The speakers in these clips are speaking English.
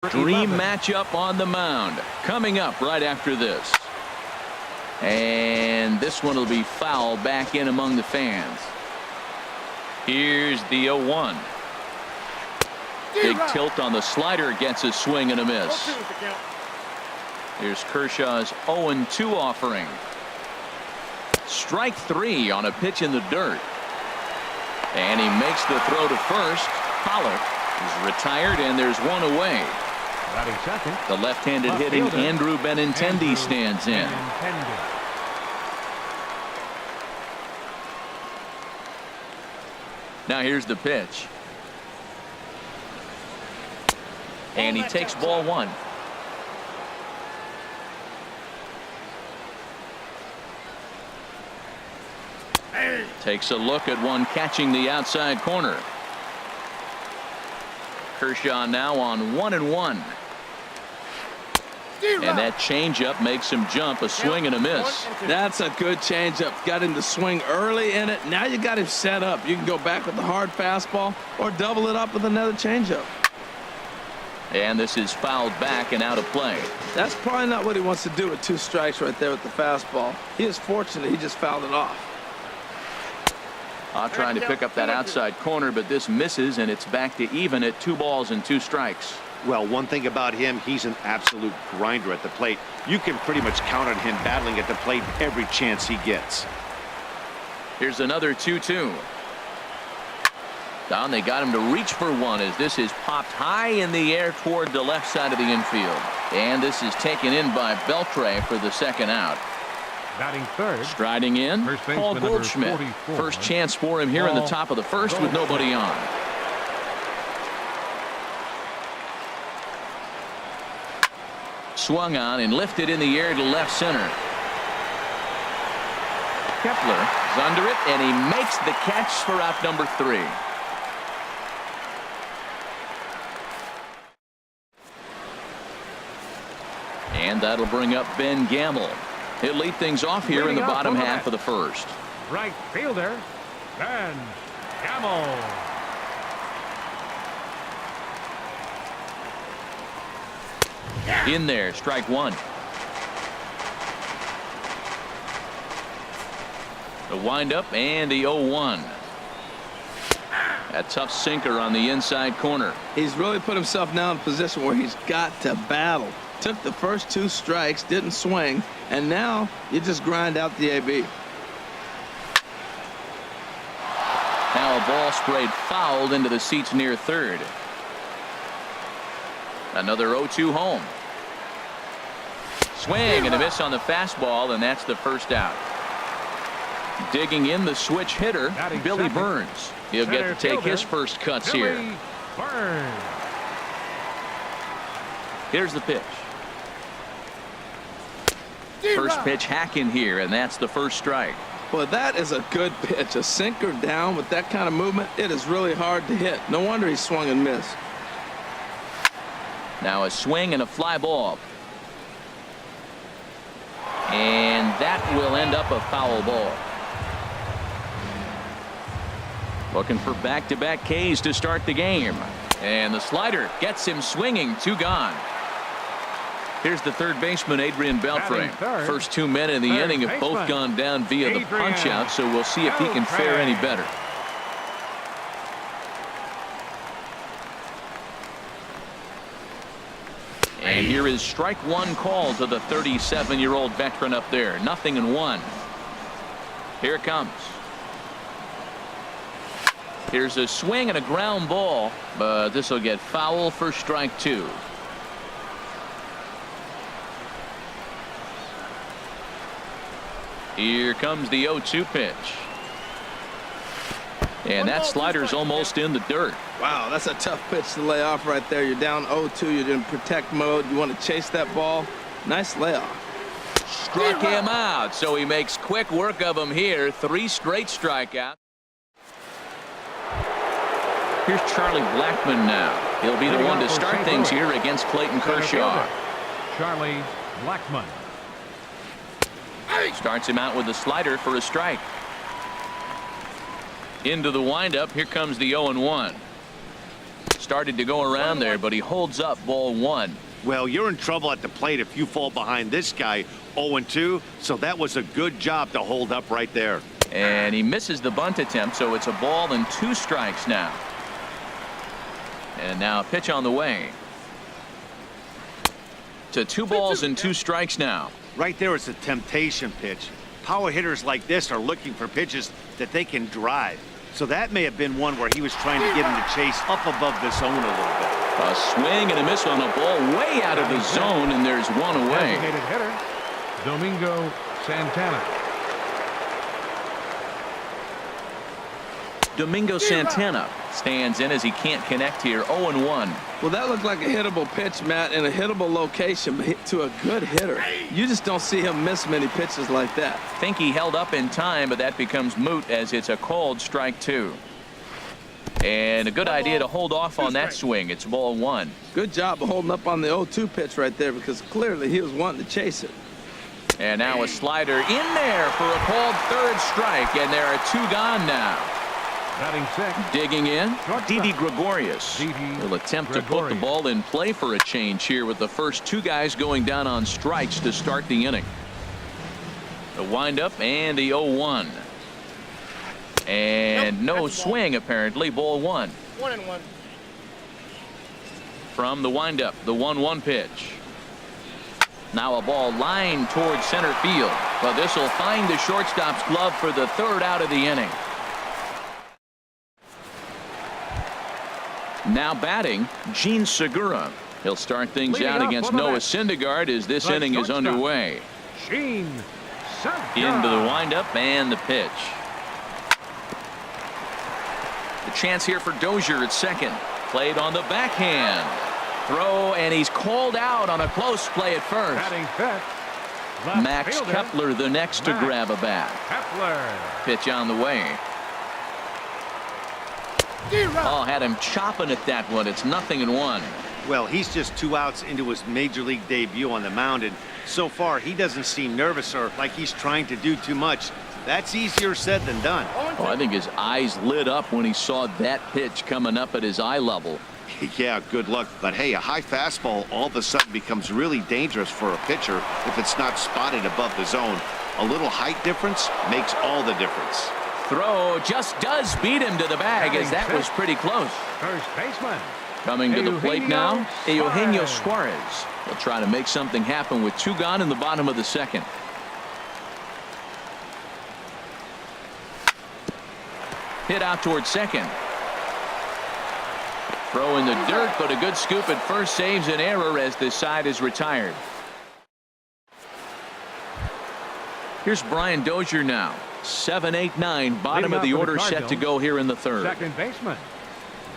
Dream matchup on the mound coming up right after this. And this one will be foul back in among the fans. Here's the 0-1. Big tilt on the slider, gets a swing and a miss. Here's Kershaw's 0-2 offering. Strike 3 on a pitch in the dirt. And he makes the throw to first. Pollock is retired, and there's one away. Second. The left-handed hitting Andrew Benintendi stands in. Now here's the pitch. And he takes ball one. Takes a look at one catching the outside corner. Kershaw now on 1-1. And that changeup makes him jump. A swing and a miss. That's a good changeup. Got him to swing early in it. Now you got him set up. You can go back with the hard fastball or double it up with another changeup. And this is fouled back and out of play. That's probably not what he wants to do with 2 strikes right there with the fastball. He is fortunate he just fouled it off. Trying to pick up that outside corner, but this misses, and it's back to even at 2 balls and 2 strikes. Well, one thing about him, he's an absolute grinder at the plate. You can pretty much count on him battling at the plate every chance he gets. Here's another 2-2. Down, they got him to reach for one as this is popped high in the air toward the left side of the infield. And this is taken in by Beltre for the second out. Batting third. Striding in, Paul Goldschmidt. First chance for him here in the top of the first with nobody on. Swung on and lifted in the air to left center. Kepler is under it, and he makes the catch for out number 3. And that'll bring up Ben Gamble. He'll lead things off here in the bottom half of the first. Right fielder, Ben Gamble. In there, strike 1. The windup and the 0-1. A tough sinker on the inside corner. He's really put himself now in a position where he's got to battle. Took the first 2 strikes, didn't swing, and now you just grind out the AB. Now a ball sprayed fouled into the seats near third. Another 0-2 home. Swing and a miss on the fastball, and that's the first out. Digging in the switch hitter, Billy Burns. He'll get to take his first cuts here. Here's the pitch. First pitch hack in here, and that's the first strike. Well, that is a good pitch. A sinker down with that kind of movement, it is really hard to hit. No wonder he swung and missed. Now a swing and a fly ball. And that will end up a foul ball. Looking for back-to-back Ks to start the game. And the slider gets him swinging. 2 gone. Here's the third baseman, Adrian Beltre. First 2 men in the inning have both gone down via the punch-out, so we'll see if he can fare any better. And here is strike 1 call to the 37-year-old veteran up there. 0-1. Here it comes. Here's a swing and a ground ball, but this will get foul for strike 2. Here comes the 0-2 pitch. And that slider's almost in the dirt. Wow, that's a tough pitch to lay off right there. You're down 0-2. You're in protect mode. You want to chase that ball. Nice layoff. Struck him out, so he makes quick work of him here. 3 straight strikeouts. Here's Charlie Blackmon now. He'll be the one to start things here against Clayton Kershaw. Charlie Blackmon. Starts him out with a slider for a strike. Into the windup. Here comes the 0-1. started to go around there, but he holds up ball 1. Well, you're in trouble at the plate if you fall behind this guy 0-2, so that was a good job to hold up right there. And he misses the bunt attempt, so it's a ball and 2 strikes now. And now a pitch on the way. To 2 balls and 2 strikes now. Right there is a temptation pitch. Power hitters like this are looking for pitches that they can drive. So that may have been one where he was trying to get him to chase up above the zone a little bit. A swing and a miss on a ball way out of the zone, and there's 1 away. Designated hitter, Domingo Santana. Domingo Santana stands in as he can't connect here. 0-1. Well, that looked like a hittable pitch, Matt, in a hittable location to a good hitter. You just don't see him miss many pitches like that. Think he held up in time, but that becomes moot as it's a called strike 2. And a good idea to hold off on that swing. It's ball 1. Good job of holding up on the 0-2 pitch right there, because clearly he was wanting to chase it. And now a slider in there for a called 3rd strike, and there are 2 gone now. Batting second. Digging in, Didi Gregorius will attempt to put the ball in play for a change here with the first 2 guys going down on strikes to start the inning. The windup and the 0-1. And no swing apparently. Ball 1. 1-1. From the windup, the 1-1 pitch. Now a ball lined towards center field. But this will find the shortstop's glove for the 3rd out of the inning. Now batting, Gene Segura. He'll start things Leading out off against for the Noah Mets, Syndergaard as this the inning is shortstop, underway. Gene Segura. Into the windup and the pitch. The chance here for Dozier at second. Played on the backhand. Throw, and he's called out on a close play at first. Batting fifth, left Max fielder, Kepler the next to Max grab a bat. Kepler. Pitch on the way. Oh, had him chopping at that one. It's 0-1. Well, he's just 2 outs into his major league debut on the mound, and so far he doesn't seem nervous or like he's trying to do too much. That's easier said than done. Oh, I think his eyes lit up when he saw that pitch coming up at his eye level. Yeah, good luck. But hey, a high fastball all of a sudden becomes really dangerous for a pitcher if it's not spotted above the zone. A little height difference makes all the difference. Throw just does beat him to the bag, as that was pretty close. First baseman. Coming to the plate now, Eugenio Eugenio Suarez. He'll try to make something happen with 2 gone in the bottom of the 2nd. Hit out towards second. Throw in the dirt, but a good scoop at first saves an error as this side is retired. Here's Brian Dozier now. 7, 8, 9, bottom of the order set to go here in the 3rd. Second baseman,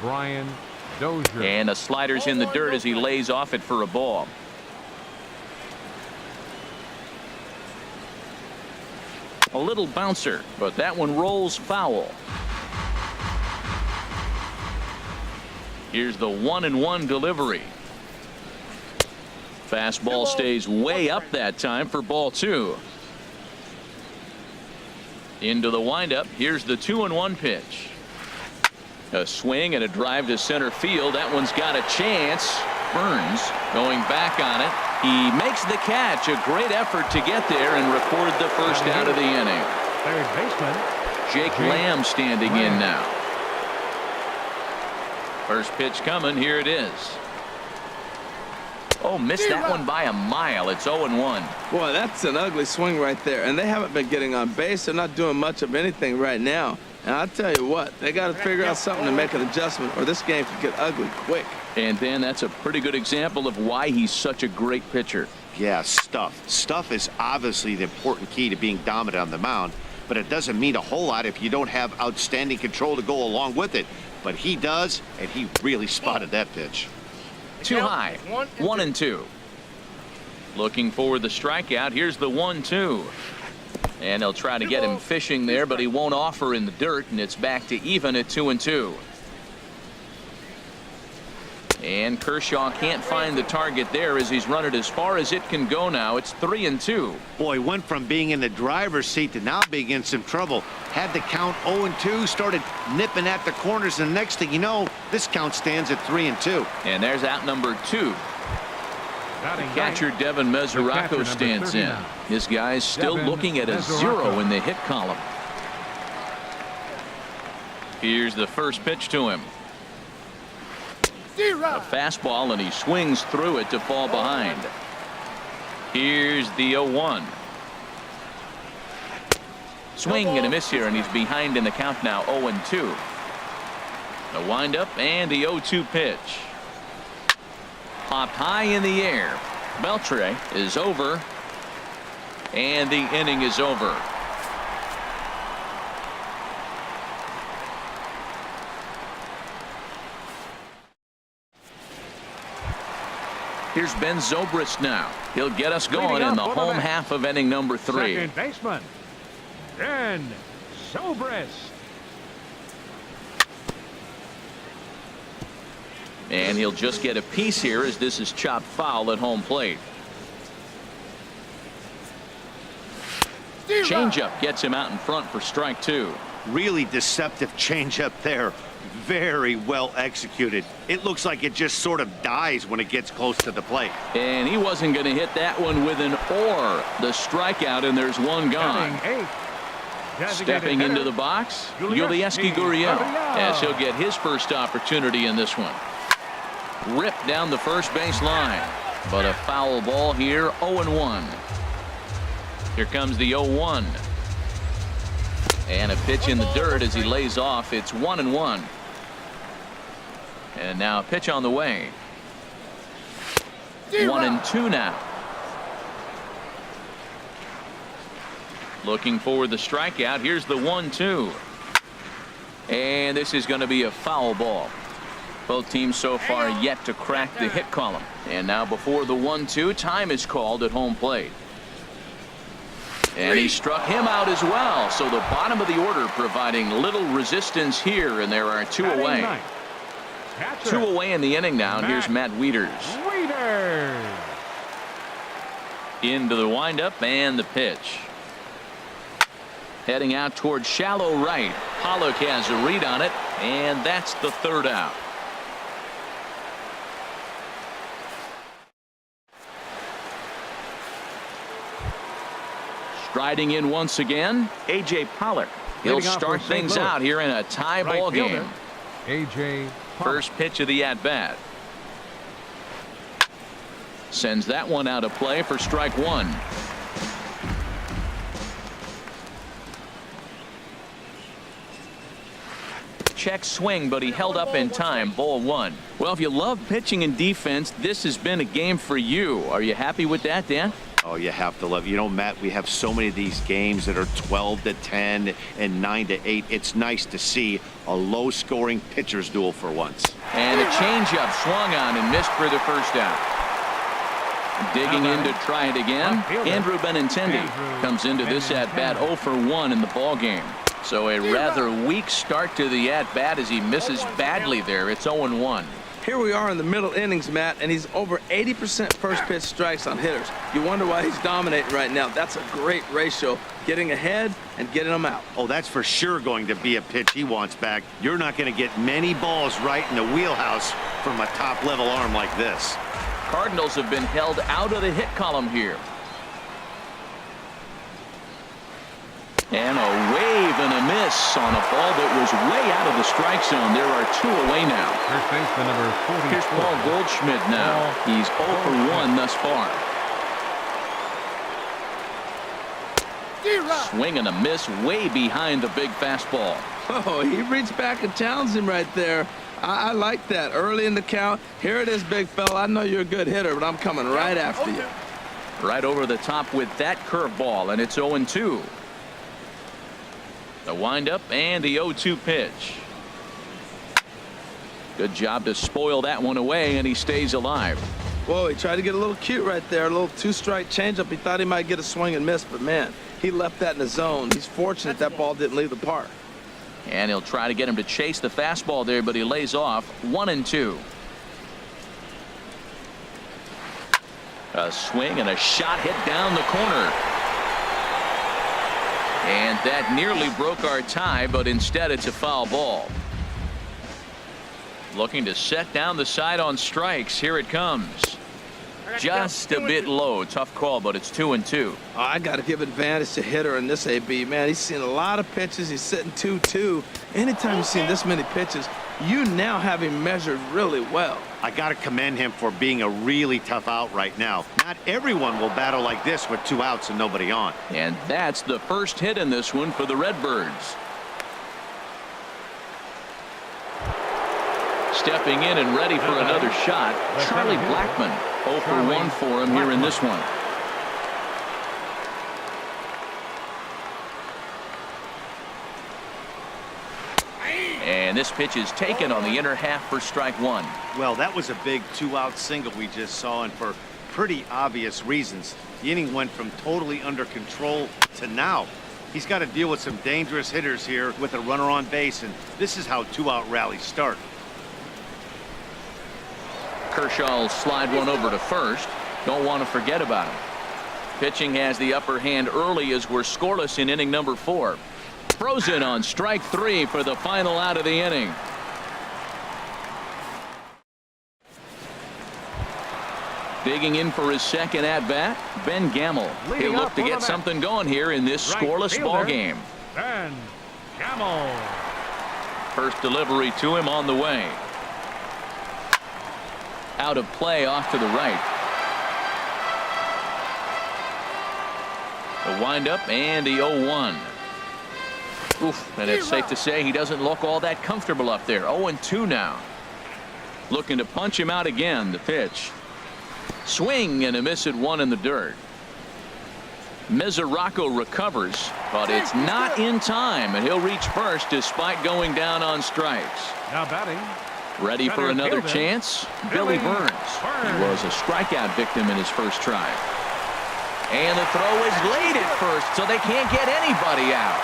Brian Dozier. And a slider's in the dirt as he lays off it for a ball. A little bouncer, but that one rolls foul. Here's the 1-1 delivery. Fastball stays way up that time for ball 2. Into the windup. Here's the 2-1 pitch. A swing and a drive to center field. That one's got a chance. Burns going back on it. He makes the catch. A great effort to get there and record the first out of the inning. Third baseman, Jake Lamb standing in now. First pitch coming. Here it is. Oh, missed that one by a mile. It's 0-1. Boy, that's an ugly swing right there. And they haven't been getting on base. They're not doing much of anything right now. And I'll tell you what, they got to figure out something to make an adjustment, or this game could get ugly quick. And then that's a pretty good example of why he's such a great pitcher. Yeah, stuff. Stuff is obviously the important key to being dominant on the mound, but it doesn't mean a whole lot if you don't have outstanding control to go along with it. But he does, and he really spotted that pitch. Too high. 1-2. Looking for the strikeout. Here's the 1-2. And they'll try to get him fishing there, but he won't offer in the dirt, and it's back to even at 2-2. And Kershaw can't find the target there as he's run it as far as it can go now. It's 3-2. Boy, went from being in the driver's seat to now being in some trouble. Had the count 0-2, started nipping at the corners, and the next thing you know, this count stands at 3-2. And there's out number 2. Catcher Devin Mesoraco stands in. This guy's still looking at a 0 in the hit column. Here's the first pitch to him. A fastball, and he swings through it to fall behind. Here's the 0-1. Swing and a miss here, and he's behind in the count now, 0-2. The windup and the 0-2 pitch. Popped high in the air. Beltre is over, and the inning is over. Here's Ben Zobrist now. He'll get us going in the home half of inning number 3. Second baseman, Ben Zobrist. And he'll just get a piece here as this is chopped foul at home plate. Changeup gets him out in front for strike 2. Really deceptive changeup there. Very well executed. It looks like it just sort of dies when it gets close to the plate. And he wasn't going to hit that one with an or. The strikeout, and there's one gone. Stepping into the box, Yulieski Gurriel, as he'll get his first opportunity in this one. Ripped down the first base line, but a foul ball here, 0-1. Here comes the 0-1. And a pitch in the dirt as he lays off. It's 1-1. And now a pitch on the way. 1-2 now. Looking for the strikeout. Here's the 1-2. And this is going to be a foul ball. Both teams so far yet to crack the hit column. And now before the 1-2, time is called at home plate. And he struck him out as well. So the bottom of the order providing little resistance here, and there are 2 away. 2 away in the inning now, and here's Matt Wieters. Into the windup and the pitch. Heading out towards shallow right. Pollock has a read on it, and that's the 3rd out. Striding in once again, A.J. Pollock. He'll start things out here in a tie ball game. A.J. First pitch of the at-bat. Sends that one out of play for strike 1. Check swing, but he held up in time. Ball 1. Well, if you love pitching and defense, this has been a game for you. Are you happy with that, Dan? Oh, you have to love. You know, Matt, we have so many of these games that are 12-10 and 9-8. It's nice to see a low-scoring pitcher's duel for once. And a changeup swung on and missed for the first out. Digging in to try it again. Andrew Benintendi comes into this at-bat 0 for 1 in the ball game. So a rather weak start to the at-bat as he misses badly there. It's 0-1. Here we are in the middle innings, Matt, and he's over 80% first pitch strikes on hitters. You wonder why he's dominating right now. That's a great ratio, getting ahead and getting them out. Oh, that's for sure going to be a pitch he wants back. You're not going to get many balls right in the wheelhouse from a top-level arm like this. Cardinals have been held out of the hit column here. And a wave and a miss on a ball that was way out of the strike zone. There are 2 away now. First baseman number 44. Here's Paul Goldschmidt now. He's 0 for 1 thus far. Swing and a miss way behind the big fastball. Oh, he reached back and challenged him right there. I like that. Early in the count. Here it is, big fella. I know you're a good hitter, but I'm coming right after you. Right over the top with that curveball, and it's 0-2. The windup and the 0-2 pitch. Good job to spoil that one away, and he stays alive. Whoa, he tried to get a little cute right there. A little 2-strike changeup. He thought he might get a swing and miss, but man, he left that in the zone. He's fortunate that ball didn't leave the park. And he'll try to get him to chase the fastball there, but he lays off. 1-2. A swing and a shot hit down the corner. And that nearly broke our tie, but instead it's a foul ball. Looking to set down the side on strikes. Here it comes. Just a bit low. Tough call, but it's 2-2. Oh, I got to give advantage to hitter in this AB, man. He's seen a lot of pitches. He's sitting 2-2. Anytime you've seen this many pitches, you now have him measured really well. I got to commend him for being a really tough out right now. Not everyone will battle like this with 2 outs and nobody on. And that's the first hit in this one for the Redbirds. Stepping in and ready for another shot, Charlie Blackmon. 0 for 1 for him here in this one. And this pitch is taken on the inner half for strike 1. Well, that was a big 2-out single we just saw, and for pretty obvious reasons. The inning went from totally under control to now. He's got to deal with some dangerous hitters here with a runner on base, and this is how 2-out rallies start. Kershaw will slide one over to first. Don't want to forget about him. Pitching has the upper hand early as we're scoreless in inning number 4. Frozen on strike 3 for the final out of the inning. Digging in for his second at bat, Ben Gamel. He'll look to get something going here in this scoreless ball game. Ben Gamel. First delivery to him on the way. Out of play off to the right. The windup and the 0-1. Oof, and it's safe to say he doesn't look all that comfortable up there. 0-2 now. Looking to punch him out again. The pitch. Swing and a miss at 1 in the dirt. Mesoraco recovers, but it's not in time, and he'll reach first despite going down on strikes. Now batting. Ready for another chance? Billy Burns. He was a strikeout victim in his first try. And the throw is late at first, so they can't get anybody out.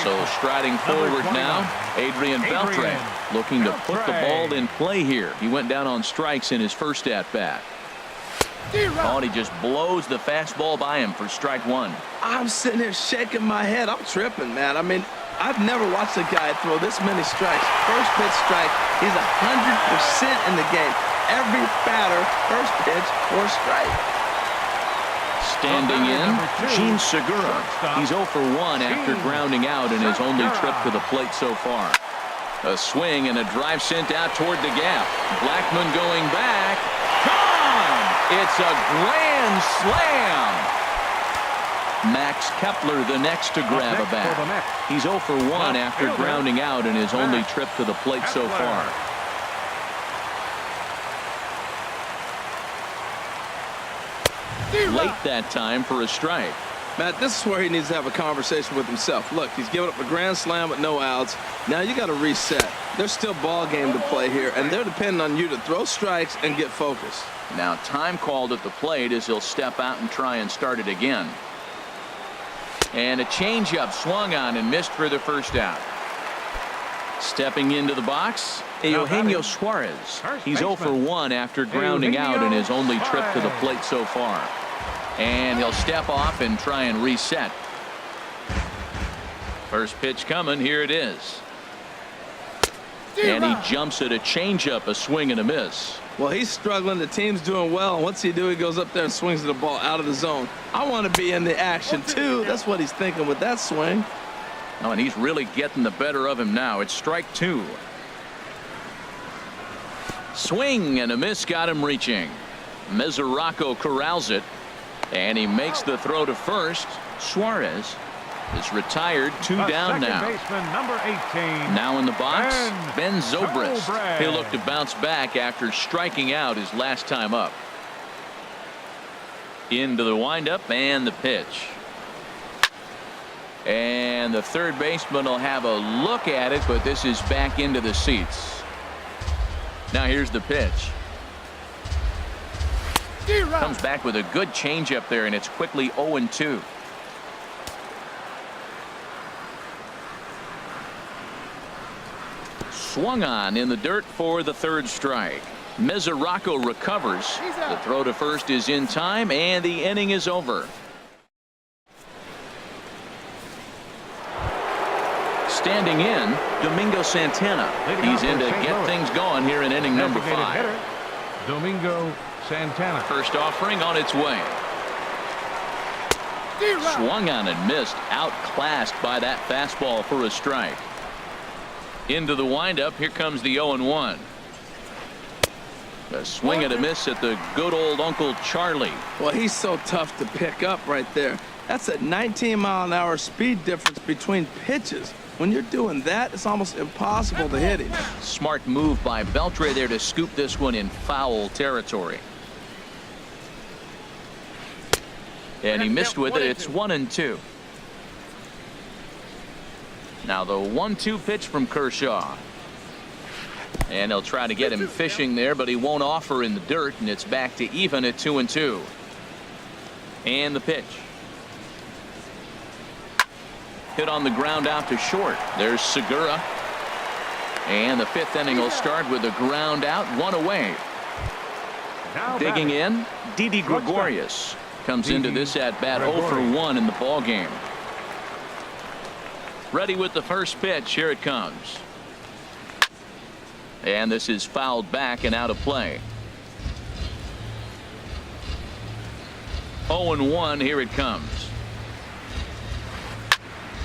So striding forward now, Adrian Beltre looking to put the ball in play here. He went down on strikes in his first at-bat. Oh, and he just blows the fastball by him for strike 1. I'm sitting here shaking my head. I'm tripping, man. I mean, I've never watched a guy throw this many strikes. First pitch strike, he's 100% in the game. Every batter, first pitch or strike. Standing in, Gene Segura. He's 0 for 1 after grounding out in his only trip to the plate so far. A swing and a drive sent out toward the gap. Blackmon going back. Gone! It's a grand slam. Max Kepler the next to grab a bat. He's 0 for 1 after grounding out in his only trip to the plate so far. Late that time for a strike. Matt, this is where he needs to have a conversation with himself. Look, he's given up a grand slam with no outs. Now you got to reset. There's still ball game to play here, and they're depending on you to throw strikes and get focused. Now time called at the plate as he'll step out and try and start it again. And a changeup swung on and missed for the first out. Stepping into the box, Eugenio Suarez. He's 0 for 1 after grounding out in his only trip to the plate so far. And he'll step off and try and reset. First pitch coming. Here it is. And he jumps at a changeup, a swing and a miss. Well, he's struggling. The team's doing well. And what's he do? He goes up there and swings the ball out of the zone. I want to be in the action, too. That's what he's thinking with that swing. Oh, and he's really getting the better of him now. It's strike 2. Swing and a miss got him reaching. Mesoraco corrals it. And he makes the throw to first. Suarez is retired. 2 down now. Number 18. Now in the box, Ben Zobrist. He'll look to bounce back after striking out his last time up. Into the windup and the pitch. And the third baseman will have a look at it, but this is back into the seats. Now here's the pitch. Comes back with a good changeup there, and it's quickly 0-2. Swung on in the dirt for the third strike. Mesoraco recovers. The throw to first is in time, and the inning is over. Standing in, Domingo Santana. He's in to get things going here in inning number 5. Hitter, Domingo Santana. First offering on its way. Swung on and missed. Outclassed by that fastball for a strike. Into the windup. Here comes the 0-1. A swing and a miss at the good old Uncle Charlie. Well, he's so tough to pick up right there. That's a 19-mile-an-hour speed difference between pitches. When you're doing that, it's almost impossible to hit him. Smart move by Beltre there to scoop this one in foul territory. And he missed with it. It's 1-2. Now the 1-2 pitch from Kershaw. And he'll try to get him fishing there, but he won't offer in the dirt, and it's back to even at 2-2. And the pitch. Hit on the ground out to short. There's Segura. And the 5th inning will start with a ground out, 1 away. Now Digging in, Didi Gregorius comes into this at bat 0 for 1 in the ball game. Ready with the first pitch. Here it comes. And this is fouled back and out of play. 0-1. Here it comes.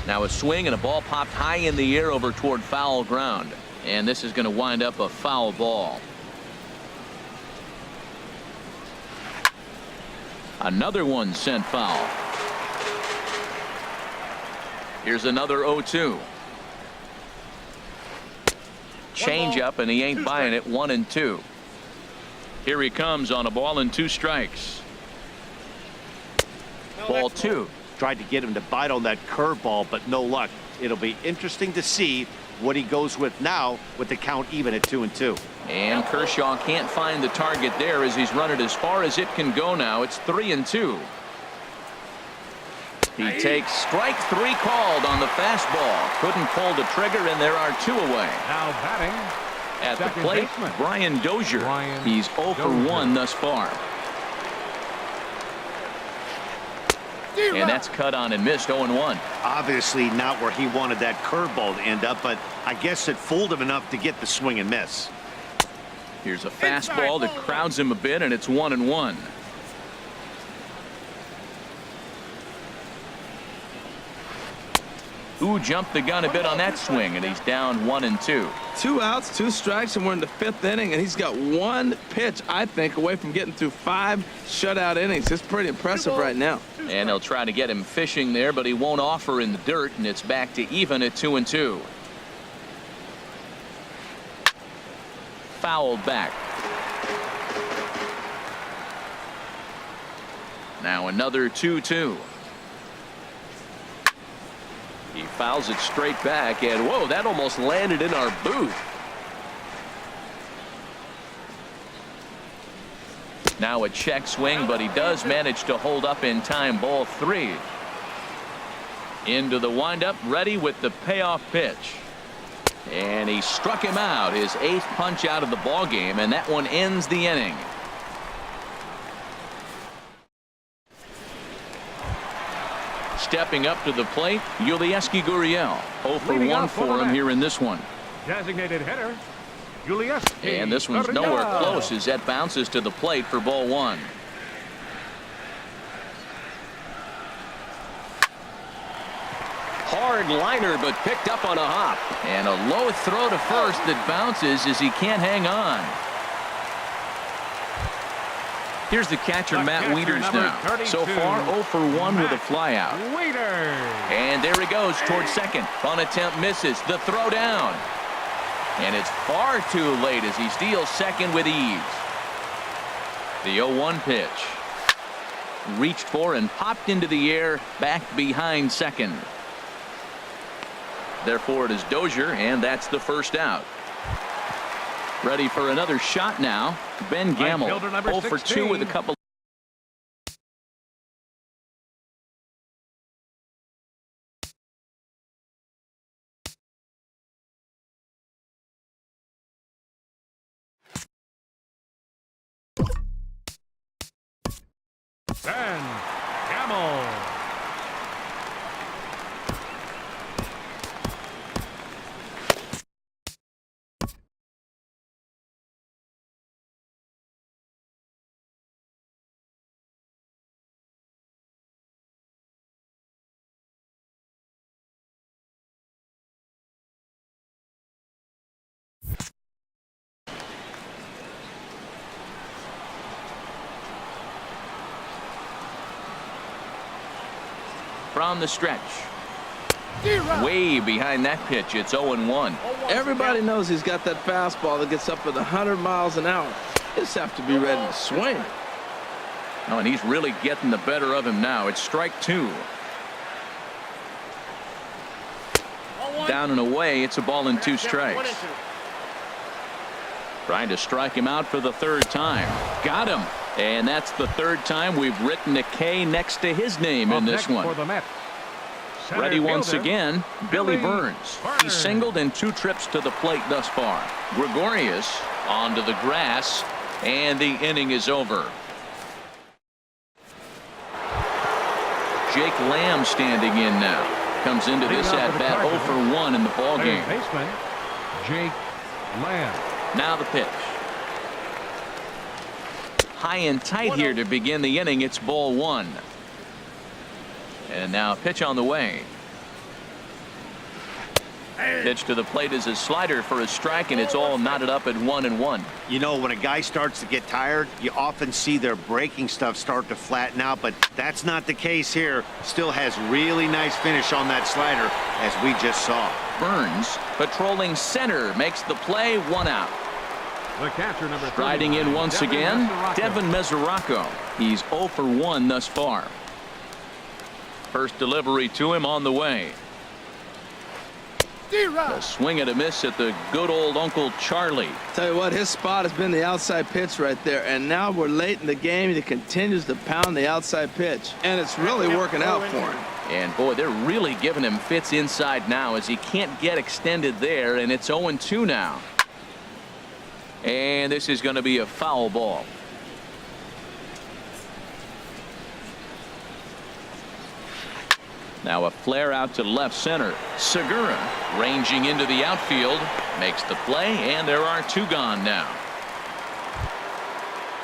Now a swing and a ball popped high in the air over toward foul ground. And this is going to wind up a foul ball. Another one sent foul. Here's another 0-2. Change up, and he ain't buying it. 1-2. Here he comes on a ball and 2 strikes. Ball 2. Tried to get him to bite on that curveball, but no luck. It'll be interesting to see what he goes with now with the count even at 2-2. And Kershaw can't find the target there as he's run it as far as it can go now. It's 3-2. He takes strike 3 called on the fastball. Couldn't pull the trigger, and there are 2 away. Now batting at the plate, baseman, Brian Dozier. He's 0 for 1 thus far. And that's cut on and missed. 0-1. Obviously not where he wanted that curveball to end up, but I guess it fooled him enough to get the swing and miss. Here's a fastball that crowds him a bit, and it's 1-1. Who jumped the gun a bit on that swing, and he's down 1-2. 2 outs, 2 strikes, and we're in the 5th inning, and he's got 1 pitch, I think, away from getting through 5 shutout innings. It's pretty impressive right now. And they'll try to get him fishing there, but he won't offer in the dirt, and it's back to even at 2-2. Fouled back. Now another 2-2. He fouls it straight back, and whoa, that almost landed in our booth. Now a check swing, but he does manage to hold up in time. Ball 3. Into the windup, ready with the payoff pitch. And he struck him out, his 8th punch out of the ball game, and that one ends the inning. Stepping up to the plate, Yulieski Gurriel. 0 for 1 for him here in this one. Designated hitter, Yulieski. And this one's nowhere close as that bounces to the plate for ball 1. Hard liner, but picked up on a hop. And a low throw to first that bounces as he can't hang on. Here's the catcher, Matt Wieters now. So far, 0 for 1 with a flyout. And there he goes towards second. Bunt attempt misses. The throw down. And it's far too late as he steals second with ease. The 0-1 pitch. Reached for and popped into the air, back behind second. Therefore, it is Dozier, and that's the first out. Ready for another shot now. Ben Gamel, 0 for 2 with a couple Ben Gamble. From the stretch. Way behind that pitch. It's 0-1. Everybody knows he's got that fastball that gets up at 100 miles an hour. You just have to be ready to swing. Oh, and he's really getting the better of him now. It's strike 2. Down and away. It's a ball and 2 strikes. Trying to strike him out for the 3rd time. Got him. And that's the 3rd time we've written a K next to his name in this one. For the Mets, center Ready once fielder, again, Billy Burns. He singled in 2 trips to the plate thus far. Gregorius onto the grass, and the inning is over. Jake Lamb standing in now. Comes into this at-bat 0 for 1 in the ballgame. Third baseman, Jake Lamb. Now the pitch. High and tight here to begin the inning. It's ball 1. And now a pitch on the way. Pitch to the plate is a slider for a strike, and it's all knotted up at 1-1. You know, when a guy starts to get tired, you often see their breaking stuff start to flatten out, but that's not the case here. Still has really nice finish on that slider, as we just saw. Burns patrolling center makes the play. 1 out. The catcher, number 30, Riding in once again, Devin Mesoraco. Mesoraco. He's 0 for 1 thus far. First delivery to him on the way. A swing and a miss at the good old Uncle Charlie. Tell you what, his spot has been the outside pitch right there, and now we're late in the game. He continues to pound the outside pitch, and it's really working out for him. And boy, they're really giving him fits inside now as he can't get extended there, and it's 0-2 now. And this is going to be a foul ball. Now a flare out to left center. Segura ranging into the outfield makes the play, and there are 2 gone now.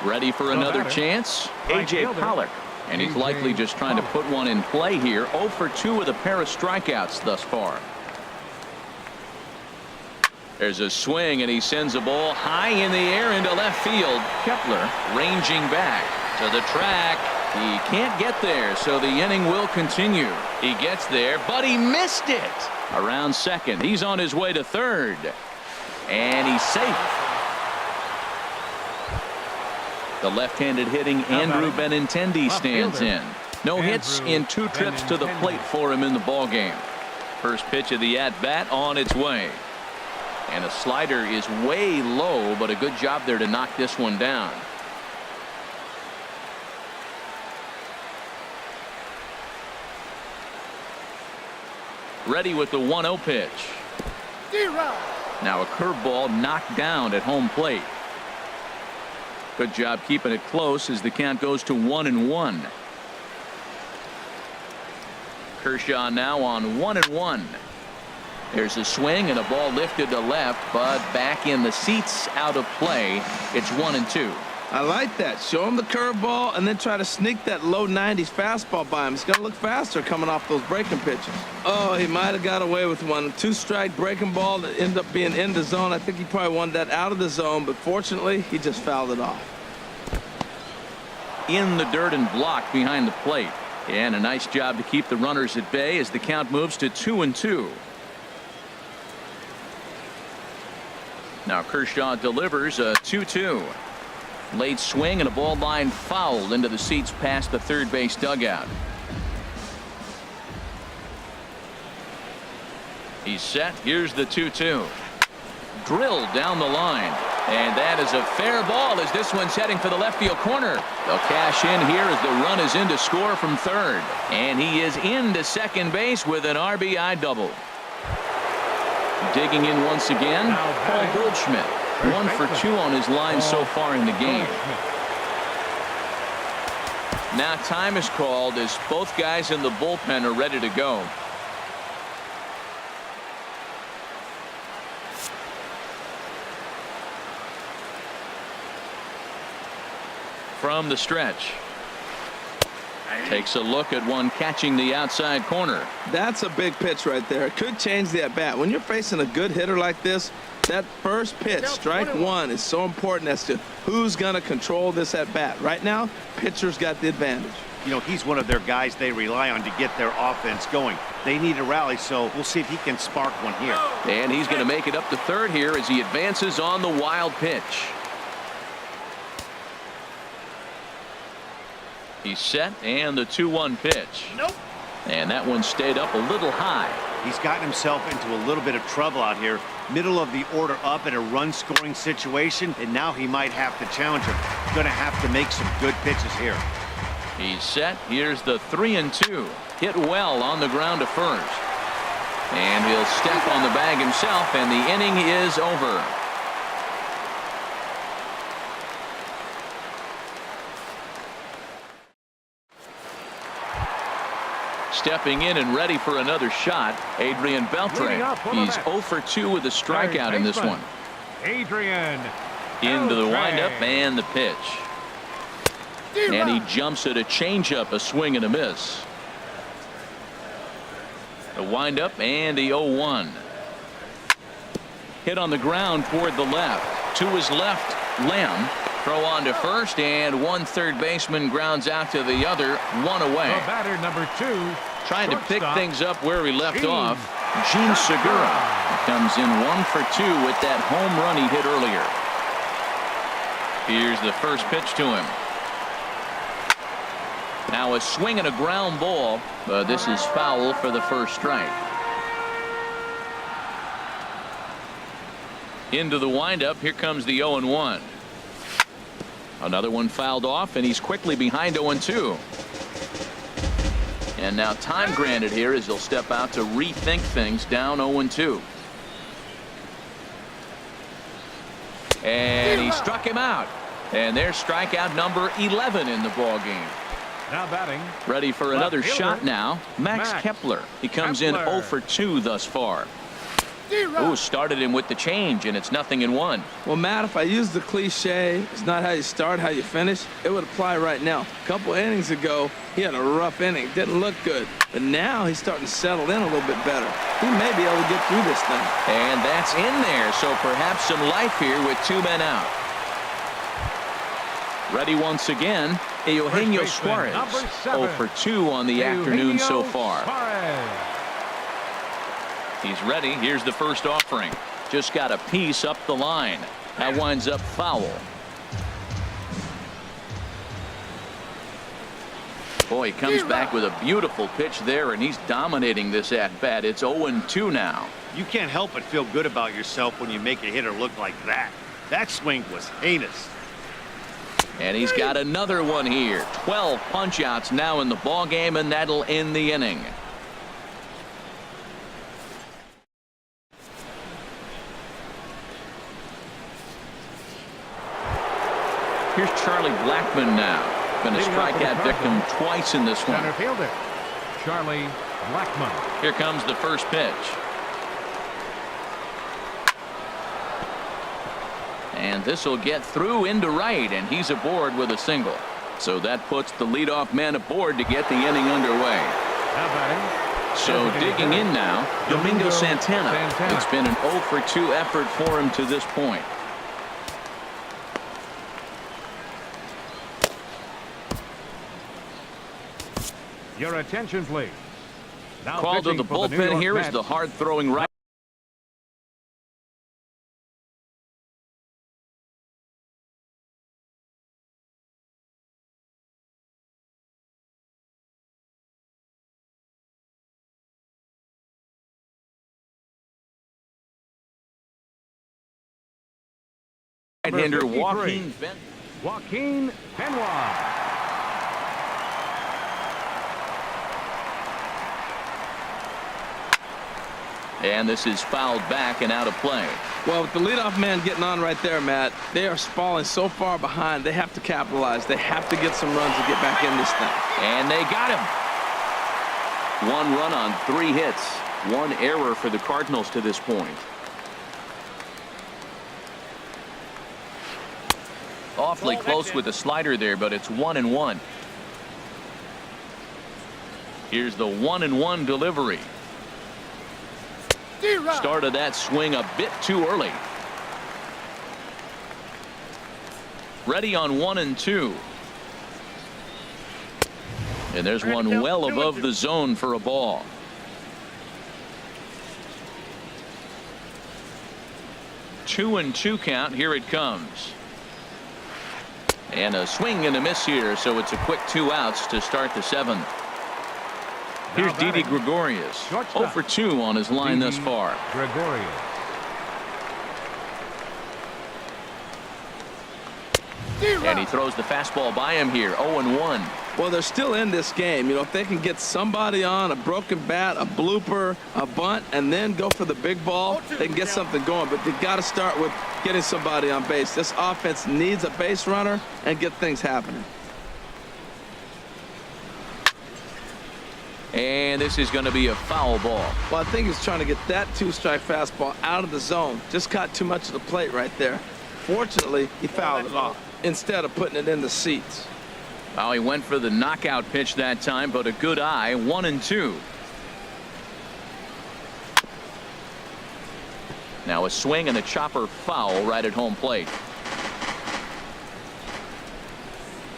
Ready for another chance? A.J. Pollock. And he's likely just trying to put one in play here. 0 for 2 with a pair of strikeouts thus far. There's a swing, and he sends a ball high in the air into left field. Kepler ranging back to the track. He can't get there, so the inning will continue. He gets there, but he missed it. Around second. He's on his way to third. And he's safe. The left-handed hitting Andrew Benintendi stands in. No hits in 2 trips to the plate for him in the ballgame. First pitch of the at-bat on its way. And a slider is way low, but a good job there to knock this one down. Ready with the 1-0 pitch. Now a curveball knocked down at home plate. Good job keeping it close as the count goes to 1-1. Kershaw now on 1-1. There's a swing and a ball lifted to left, but back in the seats, out of play. It's 1-2. I like that. Show him the curveball and then try to sneak that low 90s fastball by him. He's going to look faster coming off those breaking pitches. Oh, he might have got away with one. 2-strike breaking ball that ended up being in the zone. I think he probably wanted that out of the zone, but fortunately, he just fouled it off. In the dirt and blocked behind the plate. And a nice job to keep the runners at bay as the count moves to 2-2. Now Kershaw delivers a 2-2. Late swing and a ball line fouled into the seats past the third base dugout. He's set. Here's the 2-2. Drilled down the line. And that is a fair ball as this one's heading for the left field corner. They'll cash in here as the run is in to score from third. And he is into second base with an RBI double. Digging in once again, Paul Goldschmidt. 1 for 2 on his line so far in the game. Now time is called as both guys in the bullpen are ready to go. From the stretch. Takes a look at one catching the outside corner. That's a big pitch right there. It could change the at bat. When you're facing a good hitter like this, that first pitch, strike one, is so important as to who's going to control this at bat. Right now, pitcher's got the advantage. You know, he's one of their guys they rely on to get their offense going. They need a rally, so we'll see if he can spark one here. And he's going to make it up to third here as he advances on the wild pitch. He's set, and the 2-1 pitch. Nope. And that one stayed up a little high. He's gotten himself into a little bit of trouble out here. Middle of the order up in a run-scoring situation, and now he might have to challenge him. Going to have to make some good pitches here. He's set. Here's the 3-2. Hit well on the ground to first. And he'll step on the bag himself, and the inning is over. Stepping in and ready for another shot, Adrian Beltre. He's 0 for 2 with a strikeout in this one. Adrian. Into the windup and the pitch. And he jumps at a changeup, a swing and a miss. The windup and the 0-1. Hit on the ground toward the left. To his left, Lamb. Throw on to first, and one third baseman grounds out to the other, one away. The batter number 2. Trying to pick things up where he left off. Gene Segura comes in 1 for 2 with that home run he hit earlier. Here's the first pitch to him. Now a swing and a ground ball, but this is foul for the first strike. Into the windup. Here comes the 0-1. Another one fouled off, and he's quickly behind 0-2. And now time granted here as he'll step out to rethink things down 0-2. And he struck him out. And there's strikeout number 11 in the ball game. Now batting. Ready for another shot now. Max Kepler. He comes in 0 for 2 thus far. Ooh, started him with the change, and it's 0-1. Well, Matt, if I use the cliche, it's not how you start, how you finish, it would apply right now. A couple innings ago, he had a rough inning. Didn't look good. But now he's starting to settle in a little bit better. He may be able to get through this thing. And that's in there, so perhaps some life here with 2 men out. Ready once again, Eugenio Suarez. 0 for 2 on the afternoon so far. He's ready. Here's the first offering. Just got a piece up the line. That winds up foul. Boy, he comes back with a beautiful pitch there, and he's dominating this at-bat. It's 0-2 now. You can't help but feel good about yourself when you make a hitter look like that. That swing was heinous. And he's got another one here. 12 punch-outs now in the ball game, and that'll end the inning. Here's Charlie Blackmon now. Going to strike that victim twice in this one. Center fielder, Charlie Blackmon. Here comes the first pitch. And this will get through into right, and he's aboard with a single. So that puts the leadoff man aboard to get the inning underway. Now batting. So digging in now, Domingo Santana. It's been an 0 for 2 effort for him to this point. Your attention, please. Now Called to the bullpen here is the hard-throwing right. Right-hander Joaquin Benoit. And this is fouled back and out of play. Well, with the leadoff man getting on right there, Matt, they are falling so far behind. They have to capitalize. They have to get some runs to get back in this thing. And they got him. 1 run on 3 hits. 1 error for the Cardinals to this point. Awfully close with the slider there, but it's 1-1. Here's the 1-1 delivery. Started that swing a bit too early. Ready on 1-2. And there's one well above the zone for a ball. Two and 2 count. Here it comes. And a swing and a miss here, so it's a quick 2 outs to start the 7th. Here's Didi Gregorius. 0 for 2 on his line thus far. Gregorius. And he throws the fastball by him here. 0-1. Well, they're still in this game. You know, if they can get somebody on, a broken bat, a blooper, a bunt, and then go for the big ball, they can get something going. But they've got to start with getting somebody on base. This offense needs a base runner and get things happening. And this is going to be a foul ball. Well, I think he's trying to get that 2-strike fastball out of the zone. Just caught too much of the plate right there. Fortunately, he fouled it off instead of putting it in the seats. Well, he went for the knockout pitch that time, but a good eye. 1-2. Now a swing and a chopper foul right at home plate.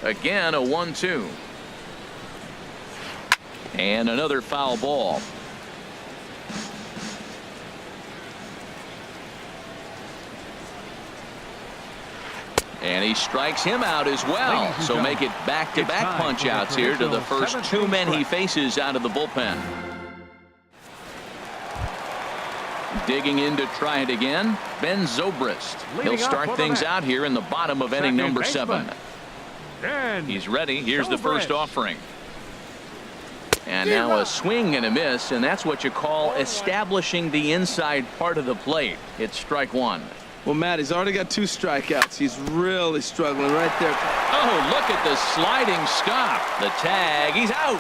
Again, a 1-2. And another foul ball. And he strikes him out as well. So make it back-to-back punch-outs here to the first 2 men he faces out of the bullpen. Digging in to try it again, Ben Zobrist. He'll start things out here in the bottom of inning number 7. He's ready. Here's the first offering. And now a swing and a miss, and that's what you call establishing the inside part of the plate. It's strike 1. Well, Matt, he's already got 2 strikeouts. He's really struggling right there. Oh, look at the sliding stop. The tag. He's out.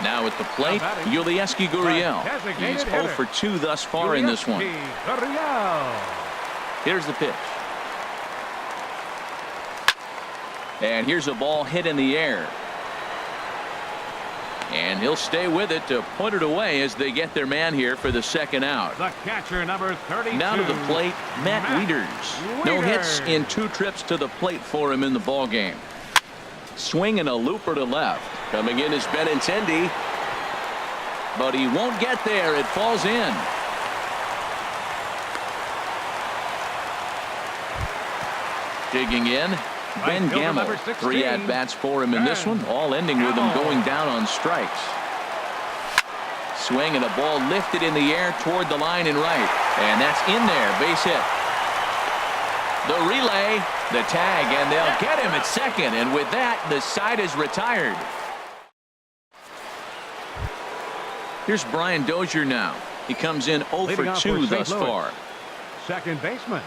Now at the plate, Yulieski Gurriel. He's 0 for 2 thus far in this one. Here's the pitch. And here's a ball hit in the air. And he'll stay with it to put it away as they get their man here for the 2nd out. The catcher, number 32. Now to the plate, Matt Wieters. No hits in 2 trips to the plate for him in the ballgame. Swinging a looper to left. Coming in is Benintendi. But he won't get there. It falls in. Digging in. Ben Gamble, 3 at-bats for him in this one, all ending with him going down on strikes. Swing and a ball lifted in the air toward the line and right. And that's in there, base hit. The relay, the tag, and they'll get him at 2nd. And with that, the side is retired. Here's Brian Dozier now. He comes in 0 for 2 thus far. Second baseman,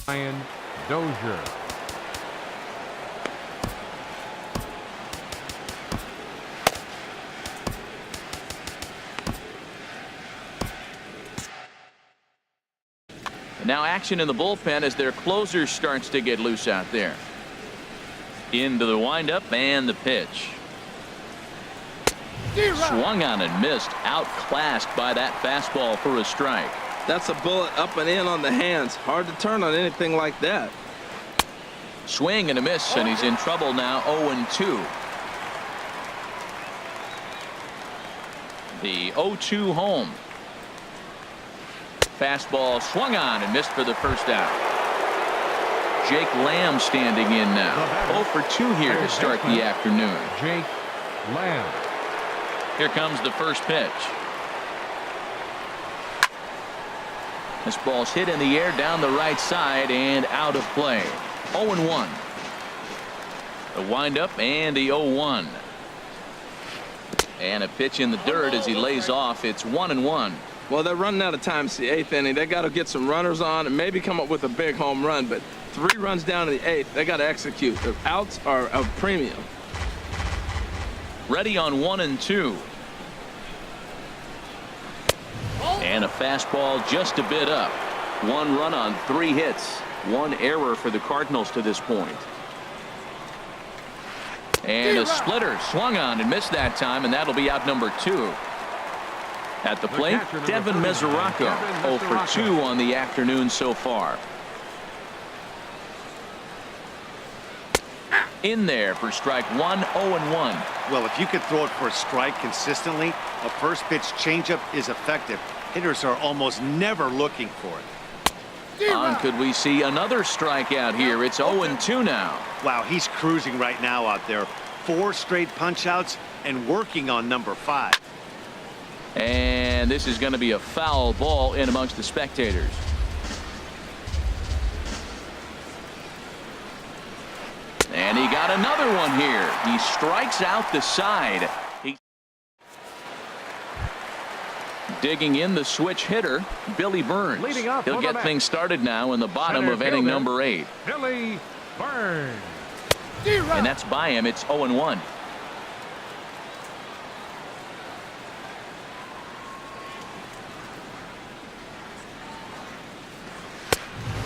Brian Dozier. Now action in the bullpen as their closer starts to get loose out there. Into the windup and the pitch. Swung on and missed. Outclassed by that fastball for a strike. That's a bullet up and in on the hands. Hard to turn on anything like that. Swing and a miss, and he's in trouble now. 0-2. The 0-2 home. Fastball swung on and missed for the first out. Jake Lamb standing in now. 0 for 2 here to start the afternoon. Jake Lamb. Here comes the first pitch. This ball's hit in the air down the right side and out of play. 0-1. The windup and the 0-1. And a pitch in the dirt as he lays off. It's 1-1. Well, they're running out of time. It's the 8th inning. They got to get some runners on and maybe come up with a big home run. But 3 runs down in the 8th. They got to execute. The outs are of premium. Ready on 1-2. And a fastball just a bit up. 1 run on 3 hits. 1 error for the Cardinals to this point. And a splitter swung on and missed that time, and that'll be out number 2. At the plate, Devin Mesoraco, 0 for 2 on the afternoon so far. In there for strike 1, 0-1. Well, if you could throw it for a strike consistently, a first pitch changeup is effective. Hitters are almost never looking for it. On could we see another strikeout here? It's 0-2 now. Wow, he's cruising right now out there. 4 straight punch outs and working on number 5. And this is going to be a foul ball in amongst the spectators. And he got another one here. He strikes out the side. Digging in the switch hitter, Billy Burns. He'll get things started now in the bottom of inning number 8. Billy Burns. And that's by him. It's 0-1.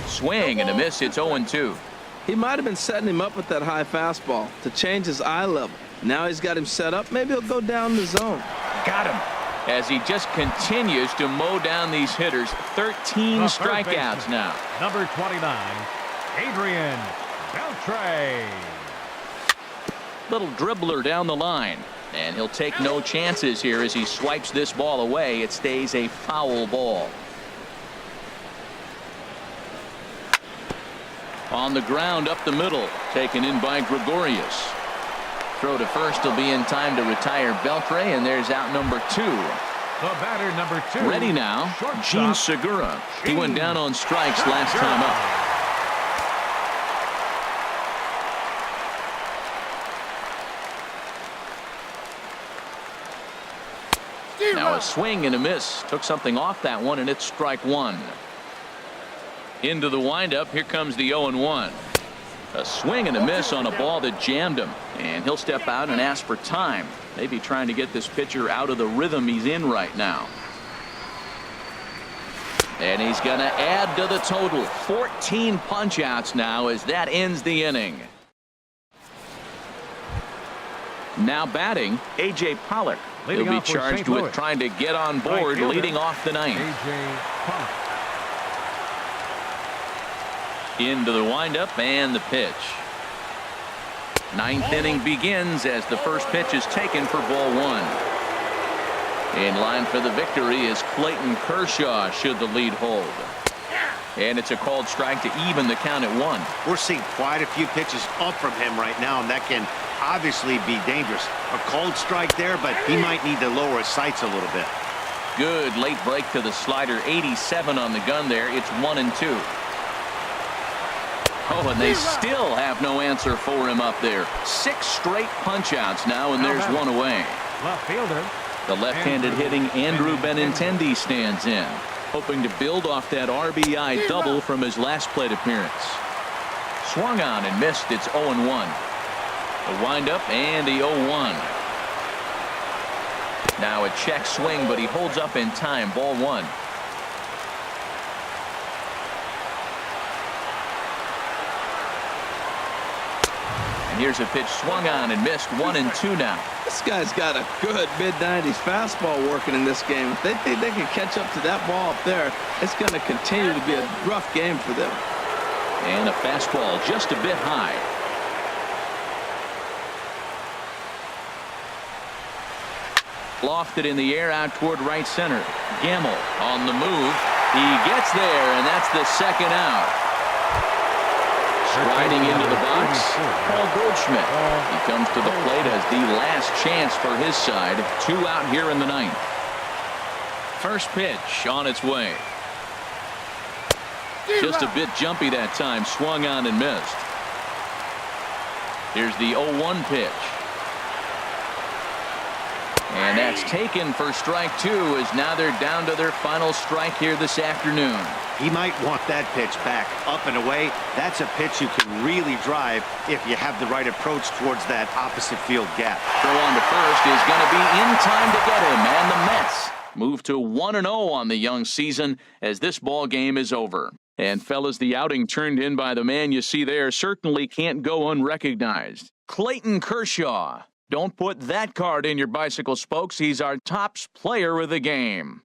Swing and a miss. It's 0-2. He might have been setting him up with that high fastball to change his eye level. Now he's got him set up. Maybe he'll go down the zone. Got him. As he just continues to mow down these hitters. 13 strikeouts now. Number 29, Adrian Beltre. Little dribbler down the line. And he'll take no chances here as he swipes this ball away. It stays a foul ball. On the ground up the middle. Taken in by Gregorius. Throw to first will be in time to retire Beltre, and there's out number 2. The batter, number 2. Ready now, Gene Segura. He went down on strikes last time up. Now a swing and a miss. Took something off that one, and it's strike 1. Into the windup. Here comes the 0-1. A swing and a miss on a ball that jammed him. And he'll step out and ask for time. Maybe trying to get this pitcher out of the rhythm he's in right now. And he's going to add to the total. 14 punch outs now as that ends the inning. Now batting, A.J. Pollock. He'll be charged with trying to get on board leading off the ninth. A.J. Pollock. Into the windup and the pitch. Ninth inning begins as the first pitch is taken for ball 1. In line for the victory is Clayton Kershaw should the lead hold. And it's a called strike to even the count at 1. We're seeing quite a few pitches up from him right now, and that can obviously be dangerous. A called strike there, but he might need to lower his sights a little bit. Good late break to the slider. 87 on the gun there. It's 1-2. Oh, and they still have no answer for him up there. 6 straight punch outs now, and there's one away. Left fielder. The left-handed hitting Andrew Benintendi stands in, hoping to build off that RBI double from his last plate appearance. Swung on and missed. It's 0-1. The windup and the 0-1. Now a check swing, but he holds up in time. Ball 1. Here's a pitch swung on and missed. 1-2 now. This guy's got a good mid-90s fastball working in this game. If they think they can catch up to that ball up there, it's going to continue to be a rough game for them. And a fastball just a bit high. Lofted in the air out toward right center. Gamble on the move. He gets there, and that's the second out. Striding into the box, Paul Goldschmidt. He comes to the plate as the last chance for his side. 2 out here in the ninth. First pitch on its way. Just a bit jumpy that time. Swung on and missed. Here's the 0-1 pitch. And that's taken for strike 2, as now they're down to their final strike here this afternoon. He might want that pitch back, up and away. That's a pitch you can really drive if you have the right approach towards that opposite field gap. Throw on to first is going to be in time to get him, and the Mets move to 1-0 on the young season as this ball game is over. And fellas, the outing turned in by the man you see there certainly can't go unrecognized. Clayton Kershaw. Don't put that card in your bicycle spokes. He's our tops player of the game.